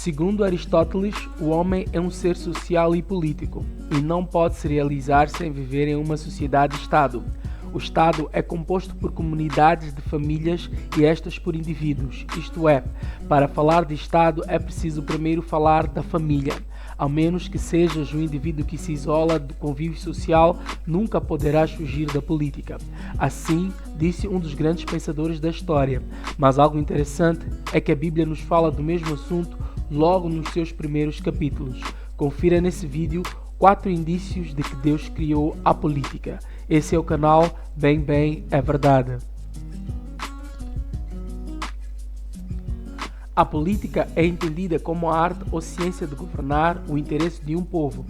Segundo Aristóteles, o homem é um ser social e político e não pode se realizar sem viver em uma sociedade-estado. O Estado é composto por comunidades de famílias e estas por indivíduos, isto é, para falar de Estado é preciso primeiro falar da família. Ao menos que sejas um indivíduo que se isola do convívio social, nunca poderás fugir da política. Assim, disse um dos grandes pensadores da história. Mas algo interessante é que a Bíblia nos fala do mesmo assunto logo nos seus primeiros capítulos. Confira nesse vídeo 4 indícios de que Deus criou a política. Esse é o canal Bem é Verdade. A política é entendida como a arte ou ciência de governar o interesse de um povo.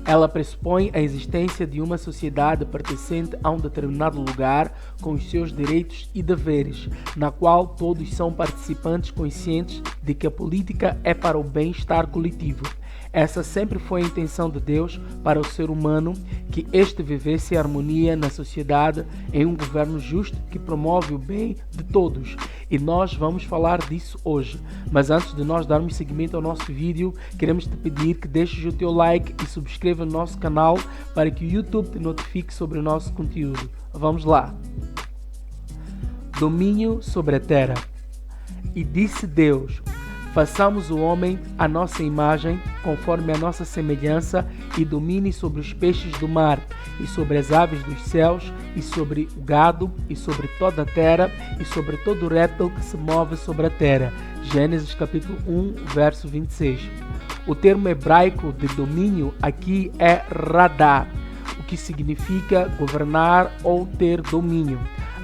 Ela pressupõe a existência de uma sociedade pertencente a um determinado lugar com os seus direitos e deveres, na qual todos são participantes conscientes de que a política é para o bem-estar coletivo. Essa sempre foi a intenção de Deus para o ser humano, que este vivesse em harmonia na sociedade em um governo justo que promove o bem de todos. E nós vamos falar disso hoje. Mas antes de nós darmos seguimento ao nosso vídeo, queremos te pedir que deixes o teu like e subscreva no nosso canal para que o YouTube te notifique sobre o nosso conteúdo. Vamos lá! Domínio sobre a terra. E disse Deus: façamos o homem à nossa imagem, conforme a nossa semelhança, e domine sobre os peixes do mar, e sobre as aves dos céus, e sobre o gado, e sobre toda a terra, e sobre todo o réptil que se move sobre a terra. Gênesis capítulo 1, verso 26. O termo hebraico de domínio aqui é radá, o que significa governar ou ter domínio.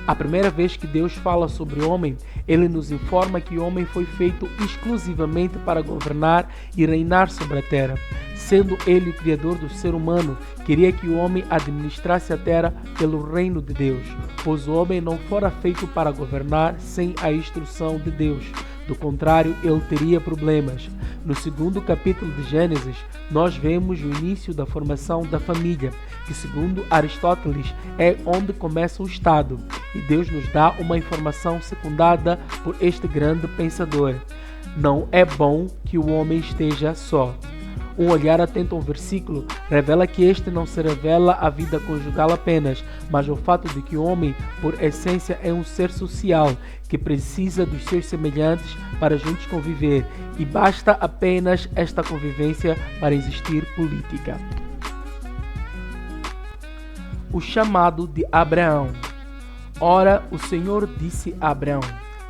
A primeira vez que Deus fala sobre o homem, ele nos informa que o homem foi feito exclusivamente para governar e reinar sobre a terra. Sendo ele o criador do ser humano, queria que o homem administrasse a terra pelo reino de Deus, pois o homem não fora feito para governar sem a instrução de Deus. Do contrário, ele teria problemas. No segundo capítulo de Gênesis, nós vemos o início da formação da família, que segundo Aristóteles é onde começa o Estado, e Deus nos dá uma informação secundada por este grande pensador. Não é bom que o homem esteja só. Um olhar atento ao versículo revela que este não se revela à vida conjugal apenas, mas ao fato de que o homem, por essência, é um ser social, que precisa dos seus semelhantes para juntos conviver, e basta apenas esta convivência para existir política. O chamado de Abraão. Ora, o Senhor disse a Abraão: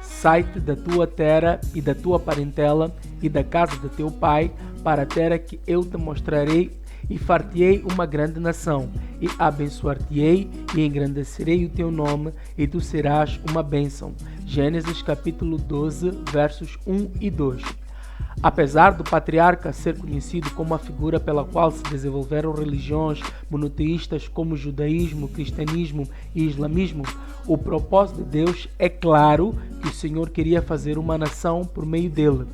sai-te da tua terra e da tua parentela e da casa de teu pai, para a terra que eu te mostrarei, e far-te-ei uma grande nação, e abençoar-te-ei, e engrandecerei o teu nome, e tu serás uma bênção. Gênesis capítulo 12, versos 1 e 2. Apesar do patriarca ser conhecido como a figura pela qual se desenvolveram religiões monoteístas como o judaísmo, cristianismo e islamismo, o propósito de Deus é claro que o Senhor queria fazer uma nação por meio dele.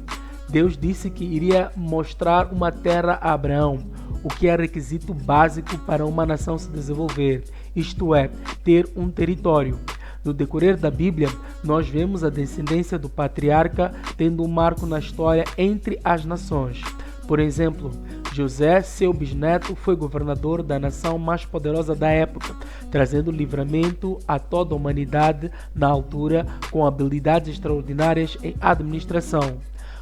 Deus disse que iria mostrar uma terra a Abraão, o que é requisito básico para uma nação se desenvolver, isto é, ter um território. No decorrer da Bíblia, nós vemos a descendência do patriarca tendo um marco na história entre as nações. Por exemplo, José, seu bisneto, foi governador da nação mais poderosa da época, trazendo livramento a toda a humanidade na altura com habilidades extraordinárias em administração.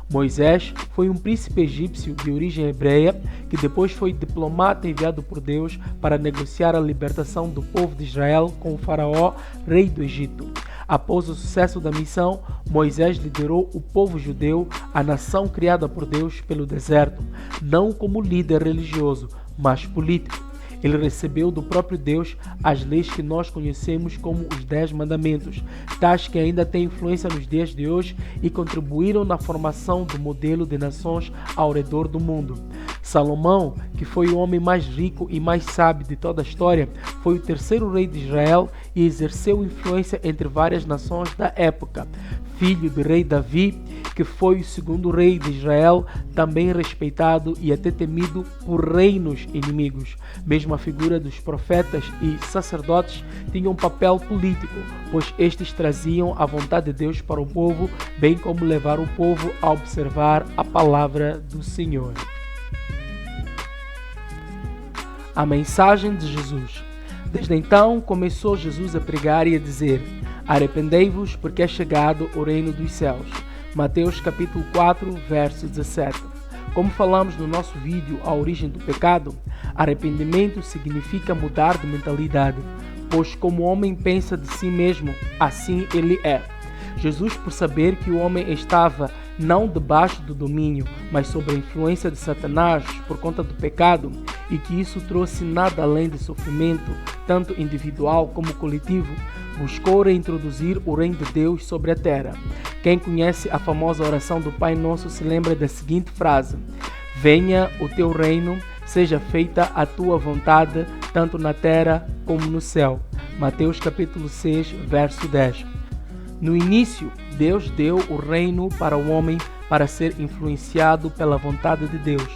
Moisés foi um príncipe egípcio de origem hebreia que depois foi diplomata enviado por Deus para negociar a libertação do povo de Israel com o faraó, rei do Egito. Após o sucesso da missão, Moisés liderou o povo judeu, a nação criada por Deus, pelo deserto, não como líder religioso, mas político. Ele recebeu do próprio Deus as leis que nós conhecemos como os 10 mandamentos, tais que ainda têm influência nos dias de hoje e contribuíram na formação do modelo de nações ao redor do mundo. Salomão, que foi o homem mais rico e mais sábio de toda a história, foi o terceiro rei de Israel e exerceu influência entre várias nações da época. Filho do rei Davi, que foi o segundo rei de Israel, também respeitado e até temido por reinos inimigos. Mesmo a figura dos profetas e sacerdotes tinha um papel político, pois estes traziam a vontade de Deus para o povo, bem como levar o povo a observar a palavra do Senhor. A mensagem de Jesus. Desde então começou Jesus a pregar e a dizer: arrependei-vos, porque é chegado o reino dos céus. Mateus capítulo 4, verso 17. Como falamos no nosso vídeo A Origem do Pecado, arrependimento significa mudar de mentalidade, pois como o homem pensa de si mesmo, assim ele é. Jesus, por saber que o homem estava não debaixo do domínio, mas sob a influência de Satanás por conta do pecado, e que isso trouxe nada além de sofrimento, tanto individual como coletivo, buscou reintroduzir o reino de Deus sobre a terra. Quem conhece a famosa oração do Pai Nosso se lembra da seguinte frase: venha o teu reino, seja feita a tua vontade, tanto na terra como no céu. Mateus capítulo 6, verso 10. No início, Deus deu o reino para o homem para ser influenciado pela vontade de Deus.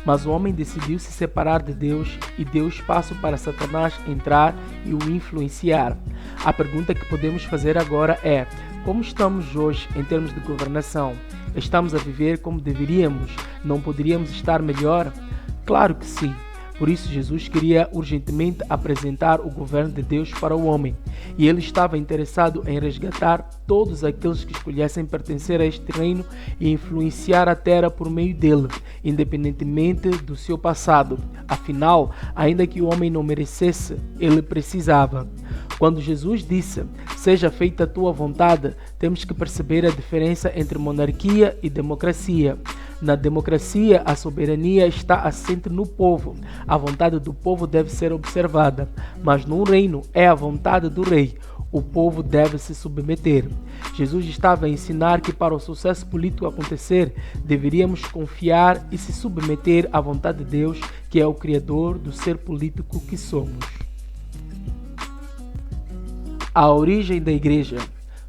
Mas o homem decidiu se separar de Deus e deu espaço para Satanás entrar e o influenciar. A pergunta que podemos fazer agora é: como estamos hoje em termos de governação? Estamos a viver como deveríamos? Não poderíamos estar melhor? Claro que sim. Por isso Jesus queria urgentemente apresentar o governo de Deus para o homem, e ele estava interessado em resgatar todos aqueles que escolhessem pertencer a este reino e influenciar a terra por meio dele, independentemente do seu passado. Afinal, ainda que o homem não merecesse, ele precisava. Quando Jesus disse: seja feita a tua vontade, temos que perceber a diferença entre monarquia e democracia. Na democracia, a soberania está assente no povo. A vontade do povo deve ser observada, mas no reino é a vontade do rei. O povo deve se submeter. Jesus estava a ensinar que para o sucesso político acontecer, deveríamos confiar e se submeter à vontade de Deus, que é o Criador do ser político que somos. A origem da igreja.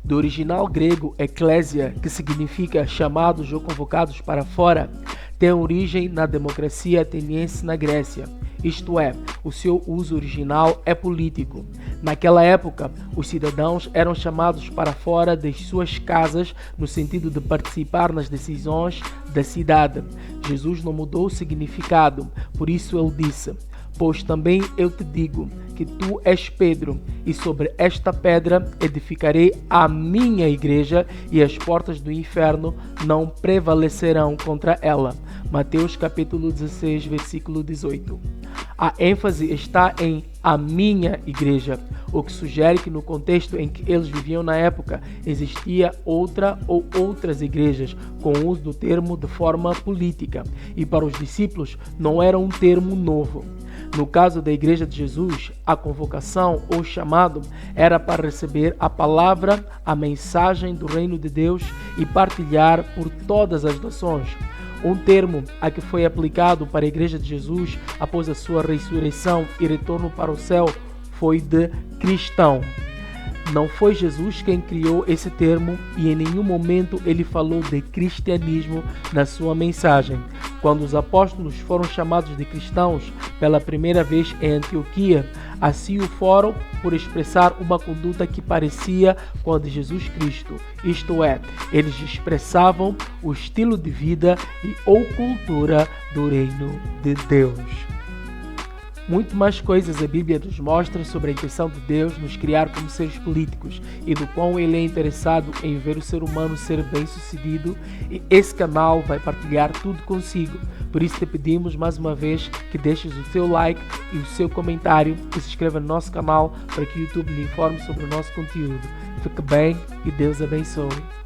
Do original grego eclésia, que significa chamados ou convocados para fora, tem origem na democracia ateniense na Grécia. Isto é, o seu uso original é político. Naquela época, os cidadãos eram chamados para fora das suas casas no sentido de participar nas decisões da cidade. Jesus não mudou o significado, por isso ele disse: pois também eu te digo que tu és Pedro, e sobre esta pedra edificarei a minha igreja, e as portas do inferno não prevalecerão contra ela. Mateus capítulo 16, versículo 18. A ênfase está em a minha igreja, o que sugere que no contexto em que eles viviam na época, existia outra ou outras igrejas, com o uso do termo de forma política, e para os discípulos não era um termo novo. No caso da Igreja de Jesus, a convocação ou chamado era para receber a palavra, a mensagem do reino de Deus e partilhar por todas as nações. Um termo a que foi aplicado para a Igreja de Jesus após a sua ressurreição e retorno para o céu foi de cristão. Não foi Jesus quem criou esse termo e em nenhum momento ele falou de cristianismo na sua mensagem. Quando os apóstolos foram chamados de cristãos pela primeira vez em Antioquia, assim o foram por expressar uma conduta que parecia com a de Jesus Cristo. Isto é, eles expressavam o estilo de vida e ou cultura do reino de Deus. Muito mais coisas a Bíblia nos mostra sobre a intenção de Deus nos criar como seres políticos e do quão Ele é interessado em ver o ser humano ser bem-sucedido, e esse canal vai partilhar tudo consigo. Por isso te pedimos mais uma vez que deixes o seu like e o seu comentário e se inscreva no nosso canal para que o YouTube lhe informe sobre o nosso conteúdo. Fique bem e Deus abençoe.